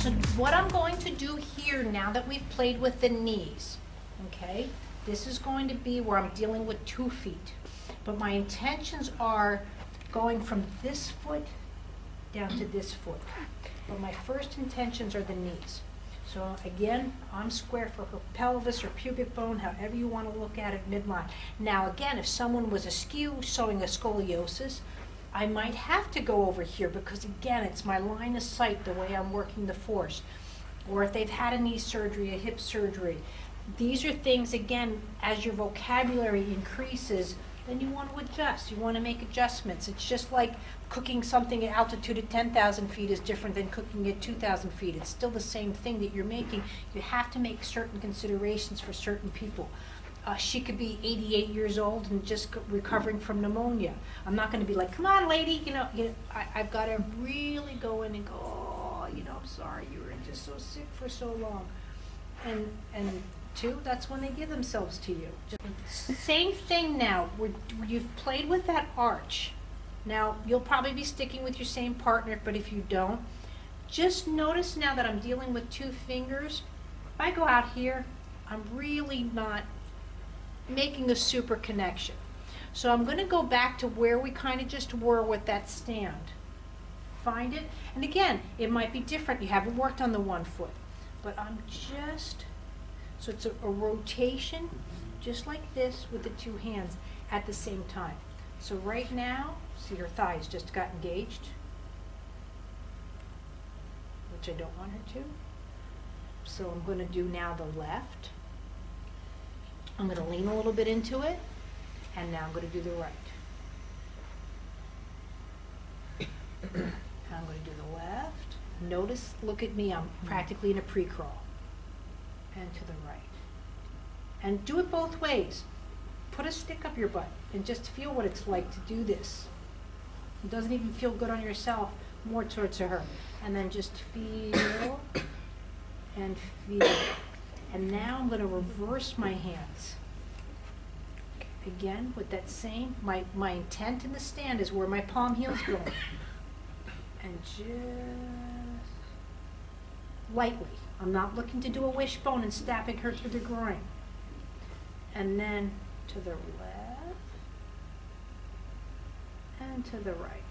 So what I'm going to do here, now that we've played with the knees, okay, this is going to be where I'm dealing with 2 feet. But my intentions are going from this foot down to this foot. But my first intentions are the knees. So again, I'm square for her pelvis or pubic bone, however you want to look at it, midline. Now again, if someone was askew, showing a scoliosis, I might have to go over here because again, it's my line of sight, the way I'm working the force. Or if they've had a knee surgery, a hip surgery. These are things, again, as your vocabulary increases, then you want to adjust. You want to make adjustments. It's just like cooking something at altitude at 10,000 feet is different than cooking at 2,000 feet. It's still the same thing that you're making. You have to make certain considerations for certain people. She could be 88 years old and just recovering from pneumonia. I'm not going to be like, come on, lady. I've got to really go in and go, oh, I'm sorry, you were just so sick for so long. And 2, that's when they give themselves to you. Same thing now. You've played with that arch. Now, you'll probably be sticking with your same partner, but if you don't, just notice now that I'm dealing with 2 fingers. If I go out here, I'm really not making a super connection. So I'm going to go back to where we kind of just were with that stand. Find it. And again, it might be different. You haven't worked on the 1 foot. But I'm just, so it's a rotation, just like this with the 2 hands at the same time. So right now, see her thighs just got engaged, which I don't want her to. So I'm going to do now the left. I'm going to lean a little bit into it, and now I'm going to do the right. And I'm going to do the left. Notice, look at me, I'm practically in a pre-crawl. And to the right. And do it both ways. Put a stick up your butt and just feel what it's like to do this. It doesn't even feel good on yourself, more towards her. And then just feel and feel. And now I'm going to reverse my hands. Again, with that same, my intent in the stand is where my palm heel's going. And just lightly. I'm not looking to do a wishbone and stabbing her through the groin. And then to the left and to the right.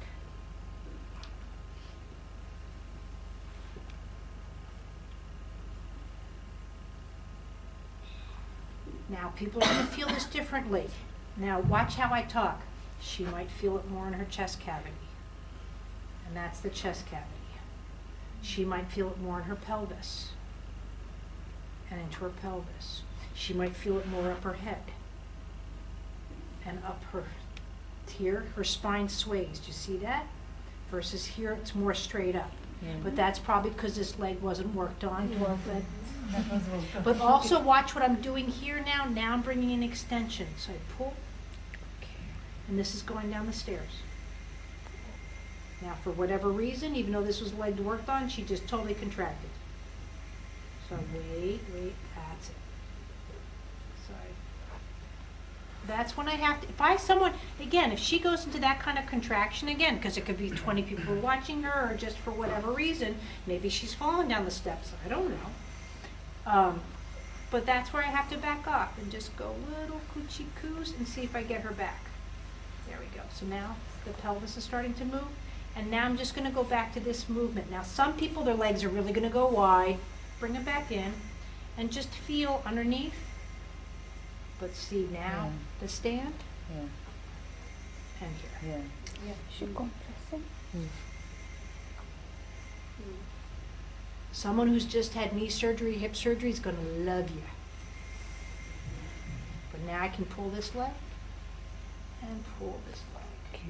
Now, people are going to feel this differently. Now, watch how I talk. She might feel it more in her chest cavity. And that's the chest cavity. She might feel it more in her pelvis and into her pelvis. She might feel it more up her head and up her, here, her spine sways. Do you see that? Versus here, it's more straight up. Mm-hmm. But that's probably because this leg wasn't worked on. But also watch what I'm doing here now. Now I'm bringing in extension. So I pull, and this is going down the stairs. Now, for whatever reason, even though this was leg worked on, she just totally contracted. So wait, that's it. Sorry. That's when I have to, if she goes into that kind of contraction again, because it could be 20 people watching her, or just for whatever reason, maybe she's falling down the steps, I don't know. But that's where I have to back off and just go little coochie coos and see if I get her back. There we go. So now the pelvis is starting to move. And now I'm just going to go back to this movement. Now some people, their legs are really going to go wide. Bring it back in and just feel underneath. But see now the stand and here. Someone who's just had knee surgery, hip surgery is going to love you. But now I can pull this leg and pull this leg.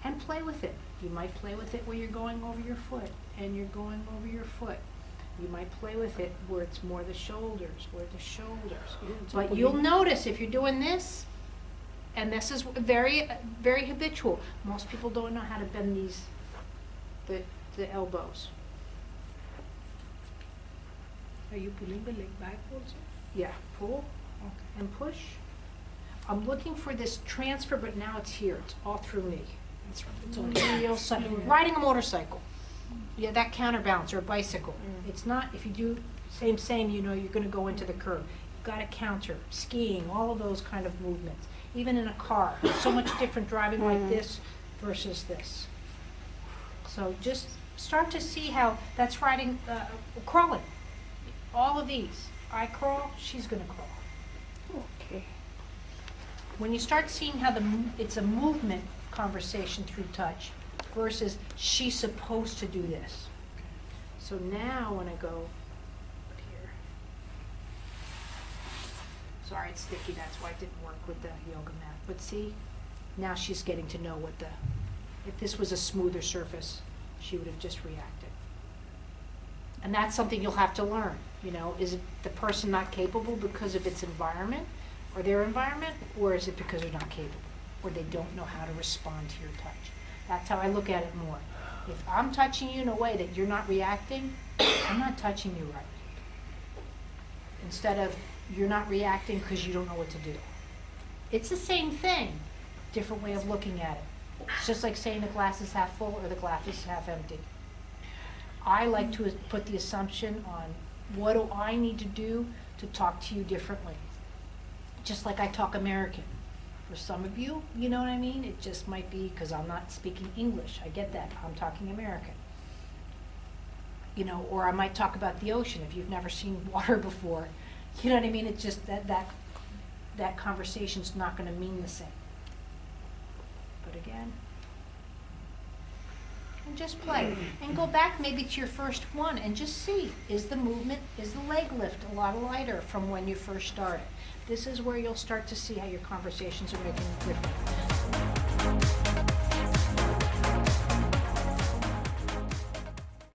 And play with it. You might play with it where you're going over your foot and you're going over your foot. You might play with it where it's more the shoulders, But you'll notice if you're doing this, and this is very, very habitual. Most people don't know how to bend the elbows. Are you pulling the leg back also? Yeah, pull and push. I'm looking for this transfer, but now it's here. It's all through me. Riding a motorcycle. Yeah, that counterbalance, or a bicycle. It's not, if you do same, you know, you're gonna go into the curve. You've gotta counter, skiing, all of those kind of movements. Even in a car, it's so much different driving like this versus this. So just start to see how that's riding, crawling. All of these. I crawl, she's gonna crawl. Okay. When you start seeing how it's a movement conversation through touch versus she's supposed to do this. So now when I go up here, sorry it's sticky, that's why it didn't work with the yoga mat. But see, now she's getting to know what if this was a smoother surface, she would have just reacted. And that's something you'll have to learn, you know, is it the person not capable because of its environment or their environment, or is it because they're not capable, or they don't know how to respond to your touch? That's how I look at it more. If I'm touching you in a way that you're not reacting, I'm not touching you right. Instead of you're not reacting because you don't know what to do. It's the same thing, different way of looking at it. It's just like saying the glass is half full or the glass is half empty. I like to put the assumption on what do I need to do to talk to you differently. Just like I talk American. For some of you, you know what I mean? It just might be because I'm not speaking English. I get that. I'm talking American. You know, or I might talk about the ocean if you've never seen water before. You know what I mean? It's just that conversation's not going to mean the same. But again, and just play. And go back maybe to your first one and just see, is the movement, is the leg lift a lot lighter from when you first started? This is where you'll start to see how your conversations are making a difference.